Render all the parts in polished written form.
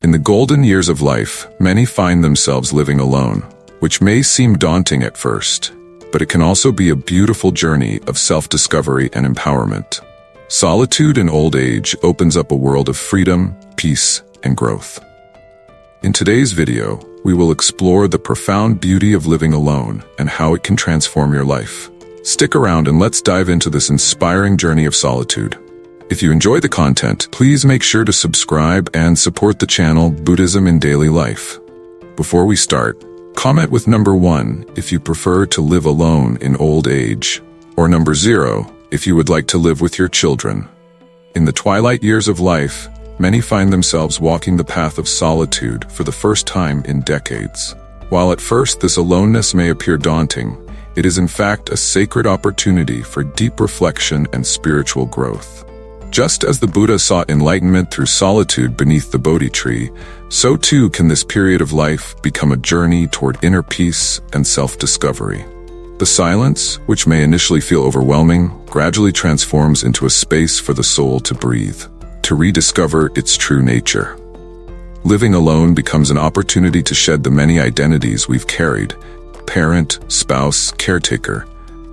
In the golden years of life, many find themselves living alone, which may seem daunting at first, but it can also be a beautiful journey of self-discovery and empowerment. Solitude in old age opens up a world of freedom, peace, and growth. In today's video, we will explore the profound beauty of living alone and how it can transform your life. Stick around and let's dive into this inspiring journey of solitude. If you enjoy the content, please make sure to subscribe and support the channel Buddhism in Daily Life. Before we start, comment with number 1 if you prefer to live alone in old age, or number 0 if you would like to live with your children. In the twilight years of life, many find themselves walking the path of solitude for the first time in decades. While at first this aloneness may appear daunting, it is in fact a sacred opportunity for deep reflection and spiritual growth. Just as the Buddha sought enlightenment through solitude beneath the Bodhi tree, so too can this period of life become a journey toward inner peace and self-discovery. The silence, which may initially feel overwhelming, gradually transforms into a space for the soul to breathe, to rediscover its true nature. Living alone becomes an opportunity to shed the many identities we've carried, parent, spouse, caretaker,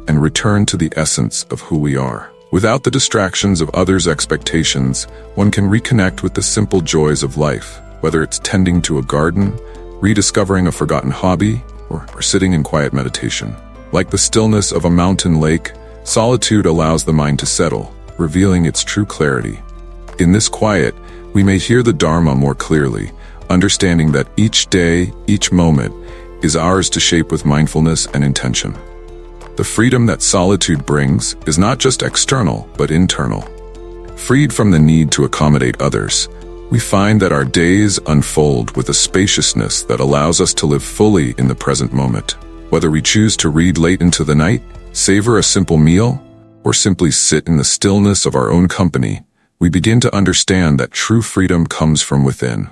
and return to the essence of who we are. Without the distractions of others' expectations, one can reconnect with the simple joys of life, whether it's tending to a garden, rediscovering a forgotten hobby, or sitting in quiet meditation. Like the stillness of a mountain lake, solitude allows the mind to settle, revealing its true clarity. In this quiet, we may hear the Dharma more clearly, understanding that each day, each moment, is ours to shape with mindfulness and intention. The freedom that solitude brings is not just external, but internal. Freed from the need to accommodate others, we find that our days unfold with a spaciousness that allows us to live fully in the present moment. Whether we choose to read late into the night, savor a simple meal, or simply sit in the stillness of our own company, we begin to understand that true freedom comes from within.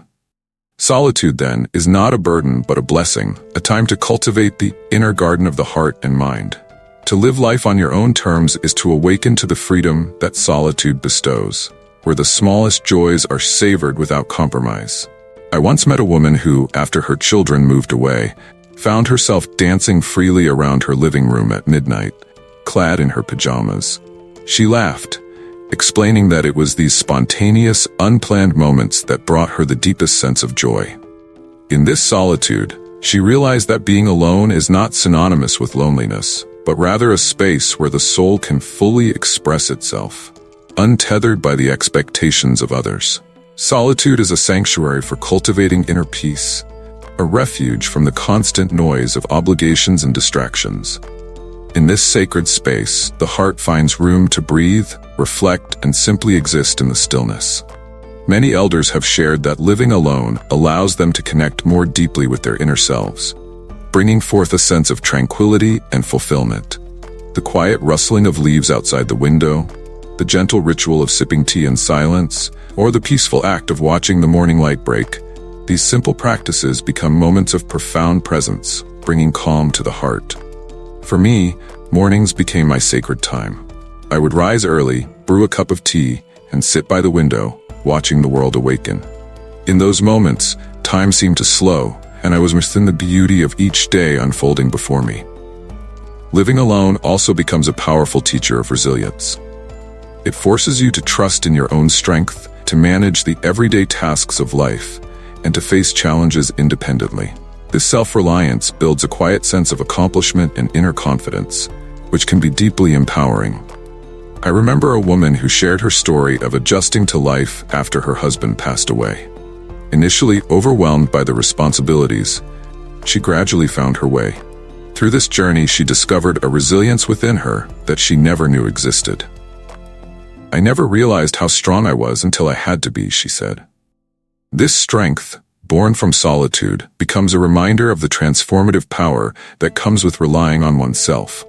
Solitude, then, is not a burden but a blessing, a time to cultivate the inner garden of the heart and mind. To live life on your own terms is to awaken to the freedom that solitude bestows, where the smallest joys are savored without compromise. I once met a woman who, after her children moved away, found herself dancing freely around her living room at midnight, clad in her pajamas. She laughed, explaining that it was these spontaneous, unplanned moments that brought her the deepest sense of joy. In this solitude, she realized that being alone is not synonymous with loneliness, but rather a space where the soul can fully express itself, untethered by the expectations of others. Solitude is a sanctuary for cultivating inner peace, a refuge from the constant noise of obligations and distractions. In this sacred space, the heart finds room to breathe, reflect, and simply exist in the stillness. Many elders have shared that living alone allows them to connect more deeply with their inner selves, bringing forth a sense of tranquility and fulfillment. The quiet rustling of leaves outside the window, the gentle ritual of sipping tea in silence, or the peaceful act of watching the morning light break, these simple practices become moments of profound presence, bringing calm to the heart. For me, mornings became my sacred time. I would rise early, brew a cup of tea, and sit by the window, watching the world awaken. In those moments, time seemed to slow, and I was within the beauty of each day unfolding before me. Living alone also becomes a powerful teacher of resilience. It forces you to trust in your own strength, to manage the everyday tasks of life, and to face challenges independently. This self-reliance builds a quiet sense of accomplishment and inner confidence, which can be deeply empowering. I remember a woman who shared her story of adjusting to life after her husband passed away. Initially overwhelmed by the responsibilities, she gradually found her way. Through this journey, she discovered a resilience within her that she never knew existed. "I never realized how strong I was until I had to be," she said. This strength, born from solitude, becomes a reminder of the transformative power that comes with relying on oneself.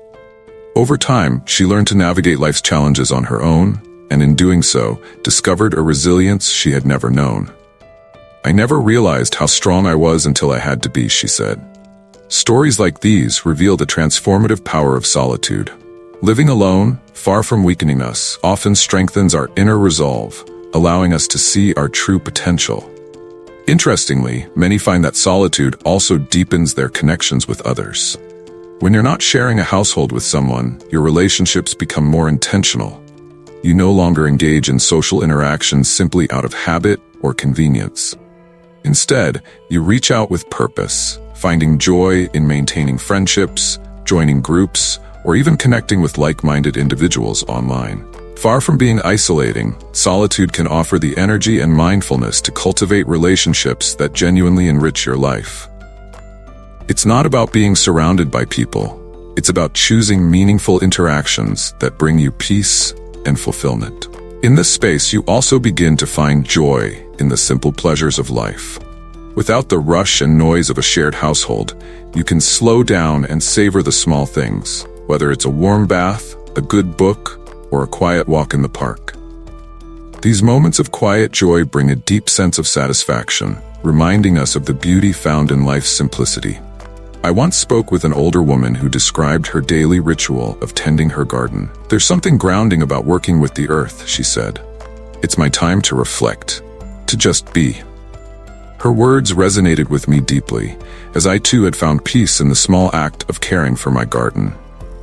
Over time, she learned to navigate life's challenges on her own, and in doing so, discovered a resilience she had never known. "I never realized how strong I was until I had to be," she said. Stories like these reveal the transformative power of solitude. Living alone, far from weakening us, often strengthens our inner resolve, allowing us to see our true potential. Interestingly, many find that solitude also deepens their connections with others. When you're not sharing a household with someone, your relationships become more intentional. You no longer engage in social interactions simply out of habit or convenience. Instead, you reach out with purpose, finding joy in maintaining friendships, joining groups, or even connecting with like-minded individuals online. Far from being isolating, solitude can offer the energy and mindfulness to cultivate relationships that genuinely enrich your life. It's not about being surrounded by people. It's about choosing meaningful interactions that bring you peace and fulfillment. In this space, you also begin to find joy in the simple pleasures of life. Without the rush and noise of a shared household, you can slow down and savor the small things, whether it's a warm bath, a good book, or a quiet walk in the park. These moments of quiet joy bring a deep sense of satisfaction, reminding us of the beauty found in life's simplicity. I once spoke with an older woman who described her daily ritual of tending her garden. "There's something grounding about working with the earth," she said. "It's my time to reflect, to just be." Her words resonated with me deeply, as I too had found peace in the small act of caring for my garden.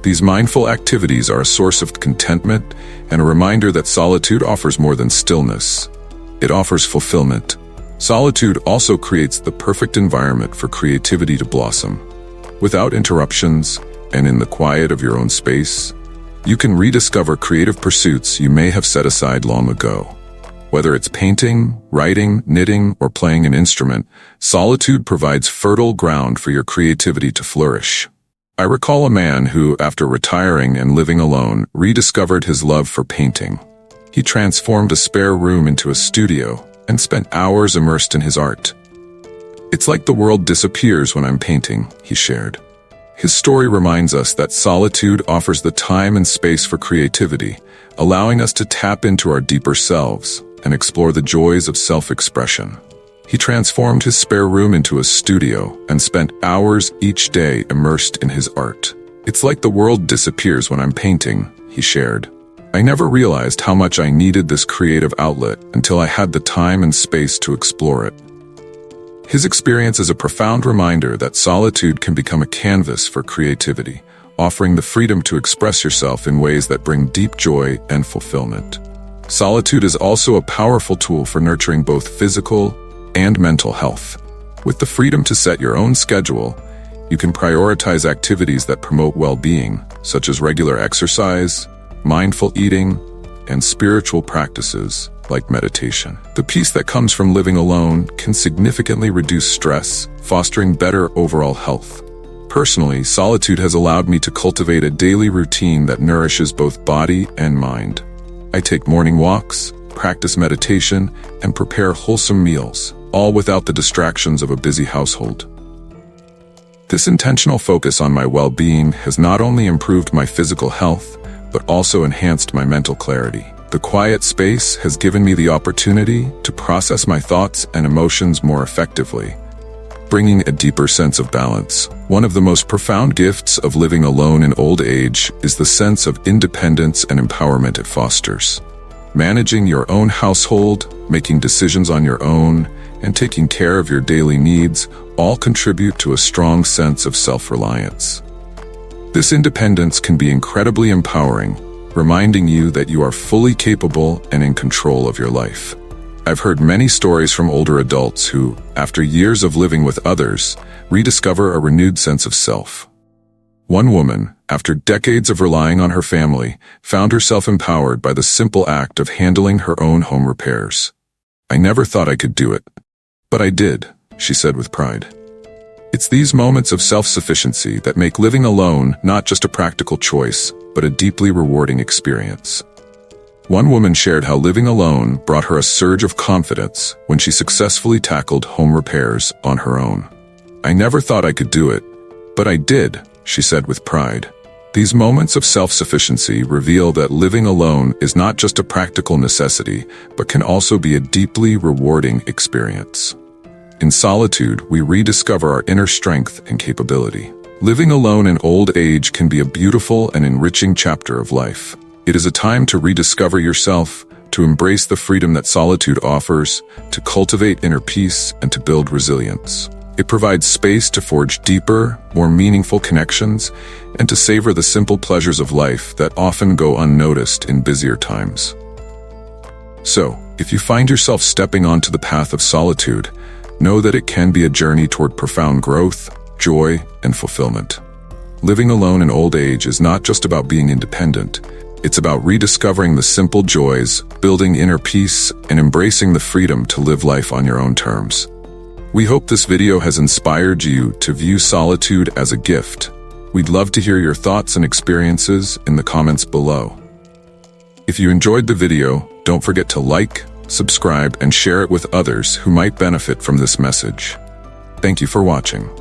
These mindful activities are a source of contentment and a reminder that solitude offers more than stillness. It offers fulfillment. Solitude also creates the perfect environment for creativity to blossom. Without interruptions, and in the quiet of your own space, you can rediscover creative pursuits you may have set aside long ago. Whether it's painting, writing, knitting, or playing an instrument, solitude provides fertile ground for your creativity to flourish. I recall a man who, after retiring and living alone, rediscovered his love for painting. He transformed a spare room into a studio and spent hours immersed in his art. "It's like the world disappears when I'm painting," he shared. His story reminds us that solitude offers the time and space for creativity, allowing us to tap into our deeper selves and explore the joys of self-expression. He transformed his spare room into a studio and spent hours each day immersed in his art. "It's like the world disappears when I'm painting," he shared. "I never realized how much I needed this creative outlet until I had the time and space to explore it." His experience is a profound reminder that solitude can become a canvas for creativity, offering the freedom to express yourself in ways that bring deep joy and fulfillment. Solitude is also a powerful tool for nurturing both physical and mental health. With the freedom to set your own schedule, you can prioritize activities that promote well-being, such as regular exercise, mindful eating, and spiritual practices like meditation. The peace that comes from living alone can significantly reduce stress, fostering better overall health. Personally, solitude has allowed me to cultivate a daily routine that nourishes both body and mind. I take morning walks, practice meditation, and prepare wholesome meals, all without the distractions of a busy household. This intentional focus on my well-being has not only improved my physical health, but also enhanced my mental clarity. The quiet space has given me the opportunity to process my thoughts and emotions more effectively, bringing a deeper sense of balance. One of the most profound gifts of living alone in old age is the sense of independence and empowerment it fosters. Managing your own household, making decisions on your own, and taking care of your daily needs all contribute to a strong sense of self-reliance. This independence can be incredibly empowering, reminding you that you are fully capable and in control of your life. I've heard many stories from older adults who, after years of living with others, rediscover a renewed sense of self. One woman, after decades of relying on her family, found herself empowered by the simple act of handling her own home repairs. "I never thought I could do it, but I did," she said with pride. It's these moments of self-sufficiency that make living alone not just a practical choice, but a deeply rewarding experience. One woman shared how living alone brought her a surge of confidence when she successfully tackled home repairs on her own. "I never thought I could do it, but I did," she said with pride. These moments of self-sufficiency reveal that living alone is not just a practical necessity, but can also be a deeply rewarding experience. In solitude, we rediscover our inner strength and capability. Living alone in old age can be a beautiful and enriching chapter of life. It is a time to rediscover yourself, to embrace the freedom that solitude offers, to cultivate inner peace, and to build resilience. It provides space to forge deeper, more meaningful connections, and to savor the simple pleasures of life that often go unnoticed in busier times. So, if you find yourself stepping onto the path of solitude, know that it can be a journey toward profound growth, joy, and fulfillment. Living alone in old age is not just about being independent. It's about rediscovering the simple joys, building inner peace, and embracing the freedom to live life on your own terms. We hope this video has inspired you to view solitude as a gift. We'd love to hear your thoughts and experiences in the comments below. If you enjoyed the video, don't forget to like, subscribe, and share it with others who might benefit from this message. Thank you for watching.